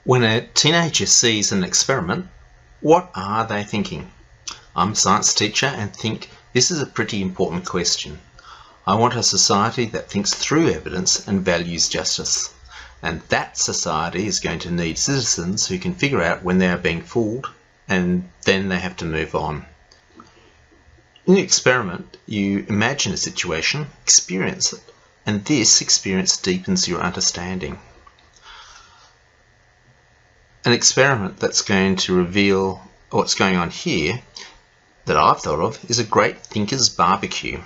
When a teenager sees an experiment, what are they thinking? I'm a science teacher and think this is a pretty important question. I want a society that thinks through evidence and values justice. And that society is going to need citizens who can figure out when they are being fooled, and then they have to move on. In the experiment, you imagine a situation, experience it, and this experience deepens your understanding. An experiment that's going to reveal what's going on here that I've thought of is a great thinker's barbecue.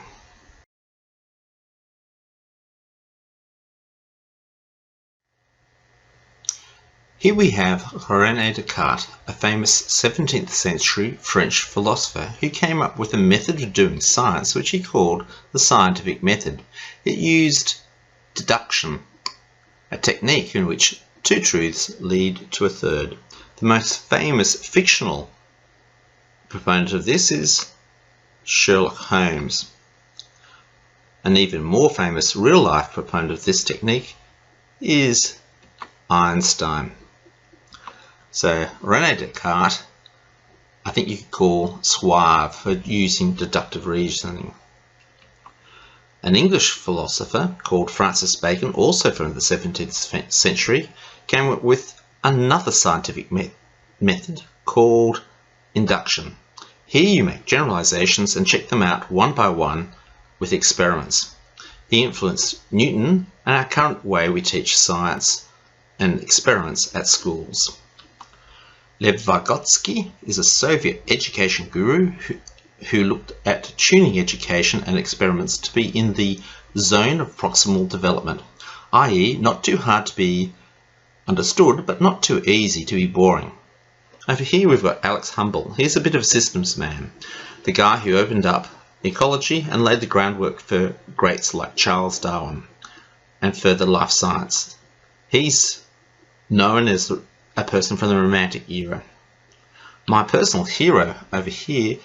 Here we have René Descartes, a famous 17th century French philosopher who came up with a method of doing science which he called the scientific method. It used deduction, a technique in which two truths lead to a third. The most famous fictional proponent of this is Sherlock Holmes. An even more famous real-life proponent of this technique is Einstein. So René Descartes, I think you could call suave for using deductive reasoning. An English philosopher called Francis Bacon, also from the 17th century, came up with another scientific method called induction. Here you make generalizations and check them out one by one with experiments. He influenced Newton and our current way we teach science and experiments at schools. Lev Vygotsky is a Soviet education guru who looked at tuning education and experiments to be in the zone of proximal development, i.e. not too hard to be understood but not too easy to be boring. Over here we've got Alex Humble. He's a bit of a systems man, the guy who opened up ecology and laid the groundwork for greats like Charles Darwin and further life science. He's known as a person from the Romantic era. My personal hero over here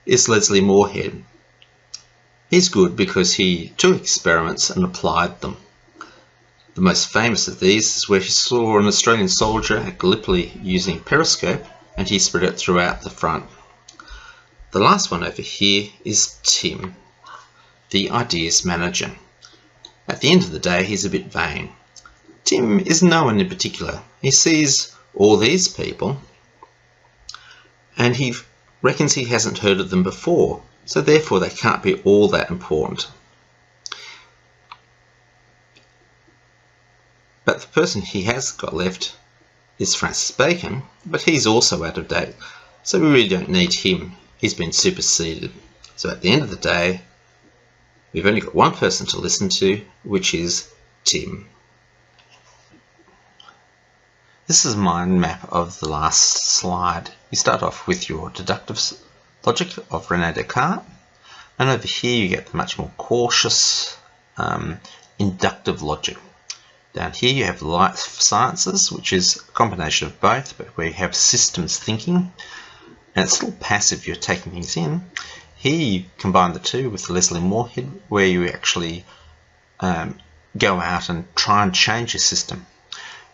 is Leslie Moorhead. He's good because he took experiments and applied them. The most famous of these is where he saw an Australian soldier at Gallipoli using a periscope and he spread it throughout the front. The last one over here is Tim, the ideas manager. At the end of the day, he's a bit vain. Tim is no one in particular. He sees all these people and he reckons he hasn't heard of them before, so therefore they can't be all that important. But the person he has got left is Francis Bacon, but he's also out of date, so we really don't need him. He's been superseded. So at the end of the day, we've only got one person to listen to, which is Tim. This is a mind map of the last slide. You start off with your deductive logic of René Descartes, and over here you get the much more cautious inductive logic. Down here you have life sciences, which is a combination of both, but where you have systems thinking, and it's still passive, you're taking things in. Here you combine the two with Leslie Moorhead, where you actually go out and try and change your system.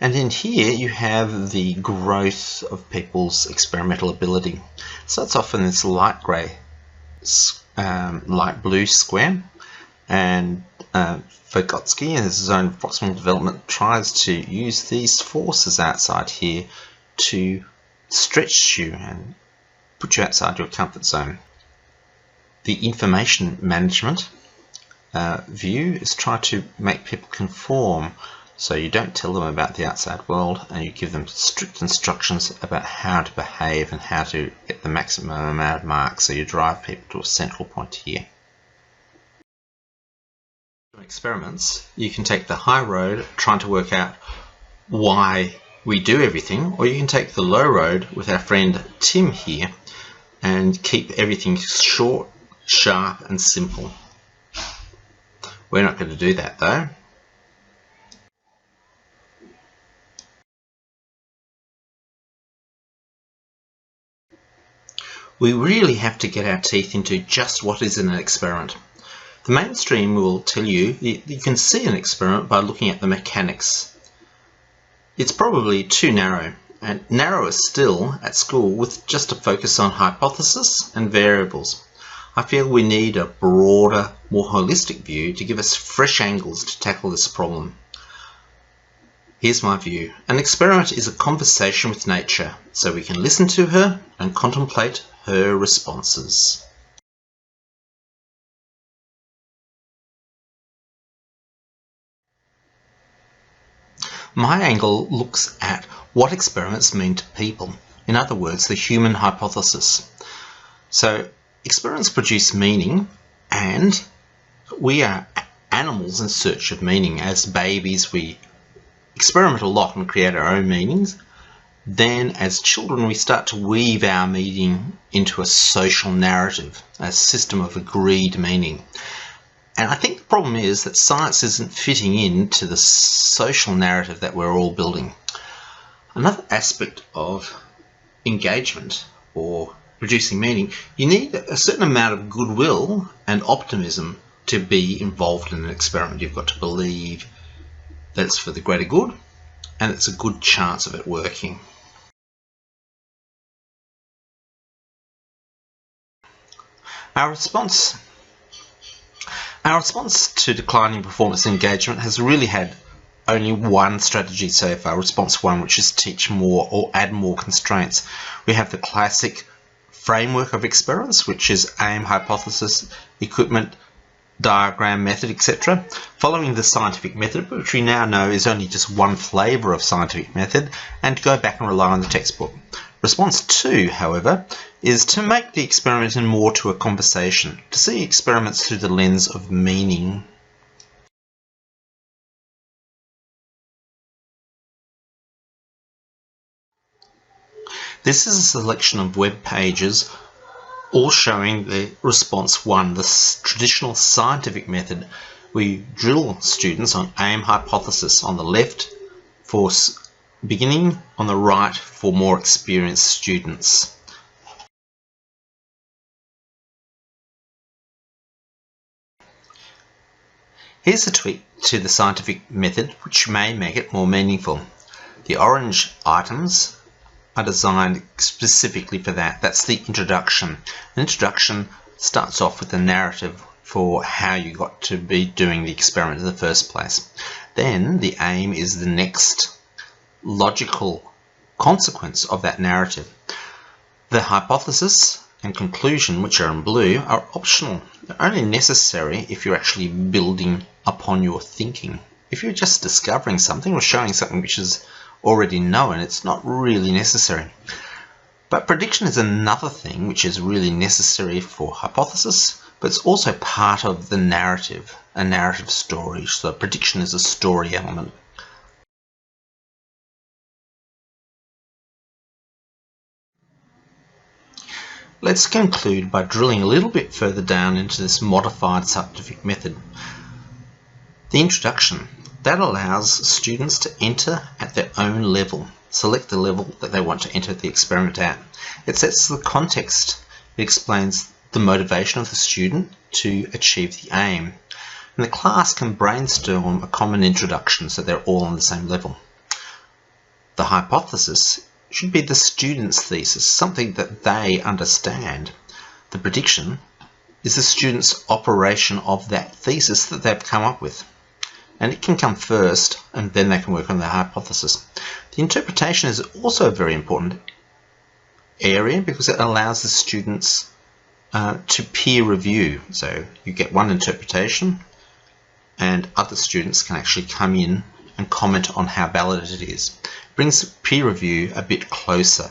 And in here you have the growth of people's experimental ability. It starts off in this light grey, light blue square, and Vygotsky in his zone of proximal development tries to use these forces outside here to stretch you and put you outside your comfort zone. The information management view is try to make people conform. So you don't tell them about the outside world and you give them strict instructions about how to behave and how to get the maximum amount of marks. So you drive people to a central point here. For experiments, you can take the high road trying to work out why we do everything, or you can take the low road with our friend Tim here and keep everything short, sharp and simple. We're not going to do that though. We really have to get our teeth into just what is in an experiment. The mainstream will tell you you can see an experiment by looking at the mechanics. It's probably too narrow, and narrower still at school with just a focus on hypothesis and variables. I feel we need a broader, more holistic view to give us fresh angles to tackle this problem. Here's my view. An experiment is a conversation with nature, so we can listen to her and contemplate her responses. My angle looks at what experiments mean to people. In other words, the human hypothesis. So experiments produce meaning, and we are animals in search of meaning. As babies, we experiment a lot and create our own meanings. Then as children, we start to weave our meaning into a social narrative, a system of agreed meaning. And I think the problem is that science isn't fitting into the social narrative that we're all building. Another aspect of engagement or producing meaning, you need a certain amount of goodwill and optimism to be involved in an experiment. You've got to believe that it's for the greater good and it's a good chance of it working. Our response to declining performance engagement has really had only one strategy so far, response one, which is teach more or add more constraints. We have the classic framework of experiments, which is aim, hypothesis, equipment, diagram, method, etc. Following the scientific method, which we now know is only just one flavour of scientific method, and to go back and rely on the textbook. Response 2, however, is to make the experiment more to a conversation, to see experiments through the lens of meaning. This is a selection of web pages all showing the response 1, the traditional scientific method. We drill students on aim, hypothesis on the left for beginning, on the right for more experienced students. Here's a tweak to the scientific method which may make it more meaningful. The orange items are designed specifically for that. That's the introduction. An introduction starts off with a narrative for how you got to be doing the experiment in the first place. Then the aim is the next logical consequence of that narrative. The hypothesis and conclusion, which are in blue, are optional. They're only necessary if you're actually building upon your thinking. If you're just discovering something or showing something which is already known, it's not really necessary. But prediction is another thing which is really necessary for hypothesis, but it's also part of the narrative, a narrative story. So prediction is a story element. Let's conclude by drilling a little bit further down into this modified scientific method. The introduction. That allows students to enter at their own level, select the level that they want to enter the experiment at. It sets the context. It explains the motivation of the student to achieve the aim. And the class can brainstorm a common introduction so they're all on the same level. The hypothesis should be the student's thesis, something that they understand. The prediction is the student's operation of that thesis that they've come up with. And it can come first, and then they can work on the hypothesis. The interpretation is also a very important area because it allows the students to peer review. So you get one interpretation, and other students can actually come in and comment on how valid it is. It brings peer review a bit closer.